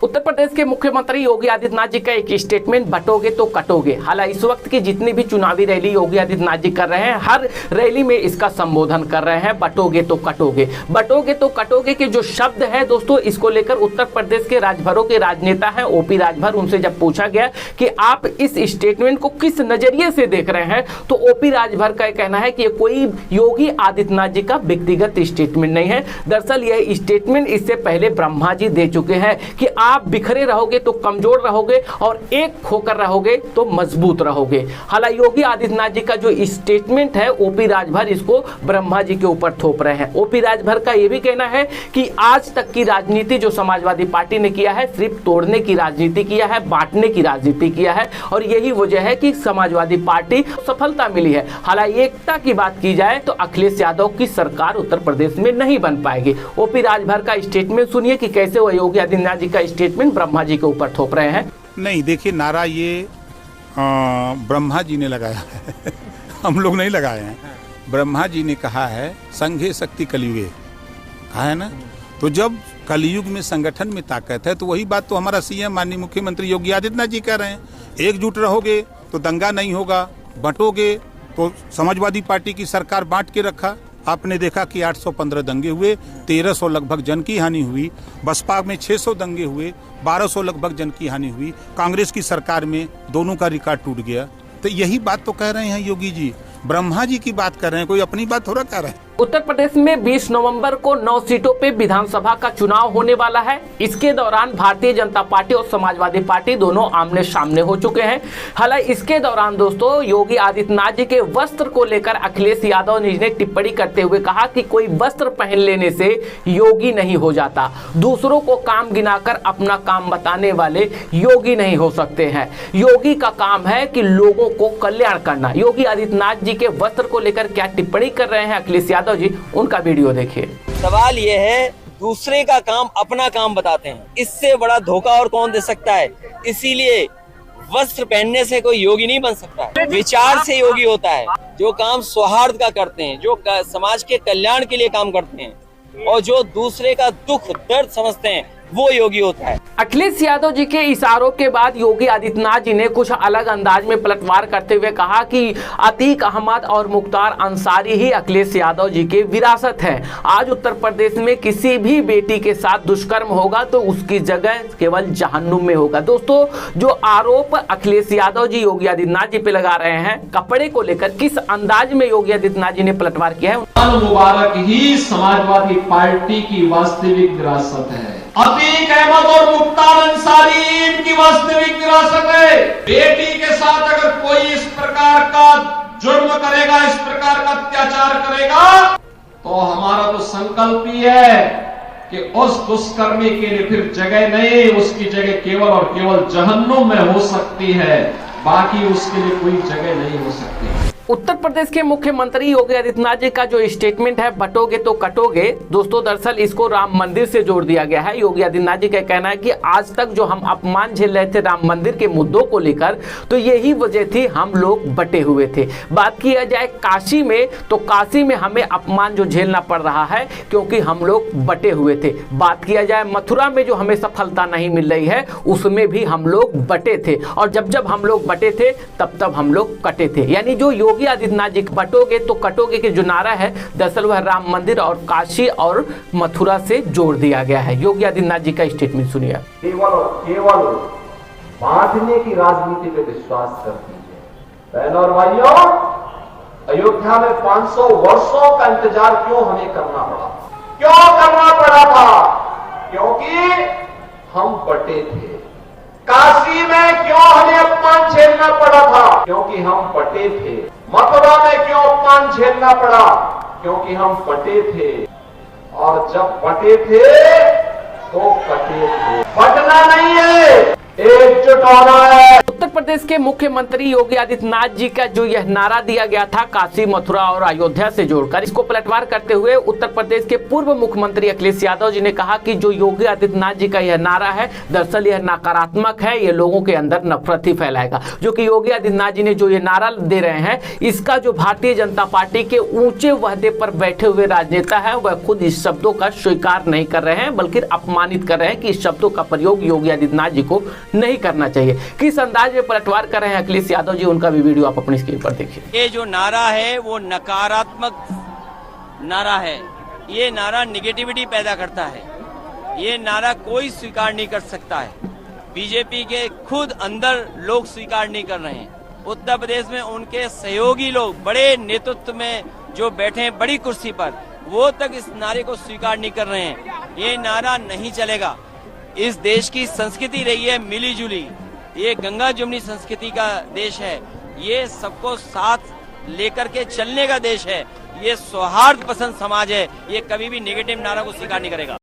उत्तर प्रदेश के मुख्यमंत्री योगी आदित्यनाथ जी का एक स्टेटमेंट, बटोगे तो कटोगे। हालांकि इस वक्त की जितनी भी चुनावी रैली योगी आदित्यनाथ जी कर रहे हैं, हर रैली में इसका संबोधन कर रहे हैं, बटोगे तो कटोगे। बटोगे तो कटोगे के जो शब्द है दोस्तों, इसको लेकर उत्तर प्रदेश के राजभरों के राजनेता हैं ओपी राजभर, उनसे जब पूछा गया कि आप इस स्टेटमेंट को किस नजरिए से देख रहे हैं, तो ओपी राजभर का कहना है कि ये कोई योगी आदित्यनाथ जी का व्यक्तिगत स्टेटमेंट नहीं है। दरअसल यह स्टेटमेंट इससे पहले ब्रह्मा जी दे चुके हैं कि आप बिखरे रहोगे तो कमजोर रहोगे और एक होकर रहोगे तो मजबूत रहोगे। हालांकि योगी आदित्यनाथ जी का जो स्टेटमेंट है, ओपी राजभर इसको ब्रह्मा जी के ऊपर थोप रहे हैं। ओपी राजभर का यह भी कहना है कि आज तक की राजनीति जो समाजवादी पार्टी ने किया है, सिर्फ तोड़ने की राजनीति किया है, बांटने की राजनीति किया है, और यही वजह है कि समाजवादी पार्टी सफलता मिली है। हालांकि एकता की बात की जाए तो अखिलेश यादव की सरकार उत्तर प्रदेश में नहीं बन पाएगी। ओपी राजभर का स्टेटमेंट सुनिए कि कैसे वो योगी आदित्यनाथ जी का स्टेटमेंट ब्रह्मा जी के ऊपर थोप रहे हैं। नहीं, देखिए, नारा ये ब्रह्मा जी ने लगाया है हम लोग नहीं लगाए हैं। ब्रह्मा जी ने कहा है संघे शक्ति कलयुगे, कहा है ना। तो जब कलयुग में संगठन में ताकत है, तो वही बात तो हमारा सीएम माननीय मुख्यमंत्री योगी आदित्यनाथ जी कह रहे हैं। एकजुट रहोगे तो दंगा नहीं होगा, बंटोगे तो समाजवादी पार्टी की सरकार बांट के रखा। आपने देखा कि 815 दंगे हुए, 1300 लगभग जन की हानि हुई। बसपा में 600 दंगे हुए, 1200 लगभग जन की हानि हुई। कांग्रेस की सरकार में दोनों का रिकॉर्ड टूट गया। तो यही बात तो कह रहे हैं योगी जी, ब्रह्मा जी की बात कर रहे हैं, कोई अपनी बात थोड़ा कह रहे हैं। उत्तर प्रदेश में 20 नवंबर को 9 सीटों पे विधानसभा का चुनाव होने वाला है। इसके दौरान भारतीय जनता पार्टी और समाजवादी पार्टी दोनों आमने सामने हो चुके हैं। हालांकि इसके दौरान दोस्तों योगी आदित्यनाथ जी के वस्त्र को लेकर अखिलेश यादव ने टिप्पणी करते हुए कहा कि कोई वस्त्र पहन लेने से योगी नहीं हो जाता, दूसरों को काम गिनाकर अपना काम बताने वाले योगी नहीं हो सकते हैं। योगी का काम है कि लोगों को कल्याण करना। योगी आदित्यनाथ जी के वस्त्र को लेकर क्या टिप्पणी कर रहे हैं अखिलेश यादव जी, उनका वीडियो देखिए। सवाल ये है, दूसरे का काम अपना काम बताते हैं, इससे बड़ा धोखा और कौन दे सकता है। इसीलिए वस्त्र पहनने से कोई योगी नहीं बन सकता है, विचार से योगी होता है। जो काम सौहार्द का करते हैं, जो समाज के कल्याण के लिए काम करते हैं और जो दूसरे का दुख दर्द समझते हैं, वो योगी होता है। अखिलेश यादव जी के इशारों के बाद योगी आदित्यनाथ जी ने कुछ अलग अंदाज में पलटवार करते हुए कहा कि अतीक अहमद और मुख्तार अंसारी ही अखिलेश यादव जी के विरासत है। आज उत्तर प्रदेश में किसी भी बेटी के साथ दुष्कर्म होगा तो उसकी जगह केवल जहन्नुम में होगा। दोस्तों, जो आरोप अखिलेश यादव जी योगी आदित्यनाथ जी पे लगा रहे हैं, कपड़े को लेकर किस अंदाज में योगी आदित्यनाथ जी ने पलटवार किया है। मुबारक ही समाजवादी पार्टी की वास्तविक विरासत है। अतीक अहमद और मुख्तार अंसारी इनकी वास्तविक विरासत है। बेटी के साथ अगर कोई इस प्रकार का जुर्म करेगा, इस प्रकार का अत्याचार करेगा, तो हमारा तो संकल्प ही है कि उस दुष्कर्मी के लिए फिर जगह नहीं, उसकी जगह केवल और केवल जहन्नुम में हो सकती है, बाकी उसके लिए कोई जगह नहीं हो सकती। उत्तर प्रदेश के मुख्यमंत्री योगी आदित्यनाथ जी का जो स्टेटमेंट है, बटोगे तो कटोगे, दोस्तों दरअसल इसको राम मंदिर से जोड़ दिया गया है। योगी आदित्यनाथ जी का कहना है कि आज तक जो हम अपमान झेल रहे थे राम मंदिर के मुद्दों को लेकर, तो यही वजह थी, हम लोग बटे हुए थे। बात किया जाए काशी में, तो काशी में हमें अपमान जो झेलना पड़ रहा है क्योंकि हम लोग बटे हुए थे। बात किया जाए मथुरा में जो हमें सफलता नहीं मिल रही है, उसमें भी हम लोग बटे थे, और जब जब हम लोग बटे थे तब हम लोग कटे थे। यानी जो योगी आदित्यनाथ जी बटोगे तो कटोगे के जो नारा है, दरअसल वह राम मंदिर और काशी और मथुरा से जोड़ दिया गया है। योगी आदित्यनाथ जी का स्टेटमेंट सुनिए। केवल और केवल बांटने की राजनीति पे विश्वास कर दीजिए। बहनों और भाइयों, अयोध्या में 500 वर्षों का इंतजार क्यों हमें करना पड़ा? क्यों करना पड़ा था? क्योंकि हम बटे थे। काशी में क्यों हमें अपमान झेलना पड़ा था? क्योंकि हम बटे थे। मथुरा में क्यों अपमान झेलना पड़ा? क्योंकि हम बटे थे। और जब बटे थे तो कटे थे। बटना नहीं है, एकजुट होना है। उत्तर प्रदेश के मुख्यमंत्री योगी आदित्यनाथ जी का जो यह नारा दिया गया था काशी, मथुरा और अयोध्या से जोड़कर, इसको पलटवार करते हुए उत्तर प्रदेश के पूर्व मुख्यमंत्री अखिलेश यादव जी ने कहा कि जो योगी आदित्यनाथ जी का यह नारा है दरअसल यह नकारात्मक है, ये लोगों के अंदर नफरत ही फैलाएगा। जो कि योगी आदित्यनाथ जी ने जो ये नारा दे रहे हैं, इसका जो भारतीय जनता पार्टी के ऊंचे वहदे पर बैठे हुए राजनेता है वह खुद इस शब्दों का स्वीकार नहीं कर रहे हैं, बल्कि अपमानित कर रहे हैं कि इस शब्दों का प्रयोग योगी आदित्यनाथ जी को नहीं करना चाहिए। किस अंदाज में पलटवार कर रहे हैं अखिलेश यादव जी, उनका भी वीडियो आप अपनी स्क्रीन पर देखिए। ये जो नारा है वो नकारात्मक नारा है, ये नारा निगेटिविटी पैदा करता है, ये नारा कोई स्वीकार नहीं कर सकता है। बीजेपी के खुद अंदर लोग स्वीकार नहीं कर रहे हैं। उत्तर प्रदेश में उनके सहयोगी लोग बड़े नेतृत्व में जो बैठे हैं बड़ी कुर्सी पर, वो तक इस नारे को स्वीकार नहीं कर रहे हैं। ये नारा नहीं चलेगा। इस देश की संस्कृति रही है मिली जुली, ये गंगा जमुनी संस्कृति का देश है, ये सबको साथ लेकर के चलने का देश है, ये सौहार्द पसंद समाज है, ये कभी भी नेगेटिव नारा को स्वीकार नहीं करेगा।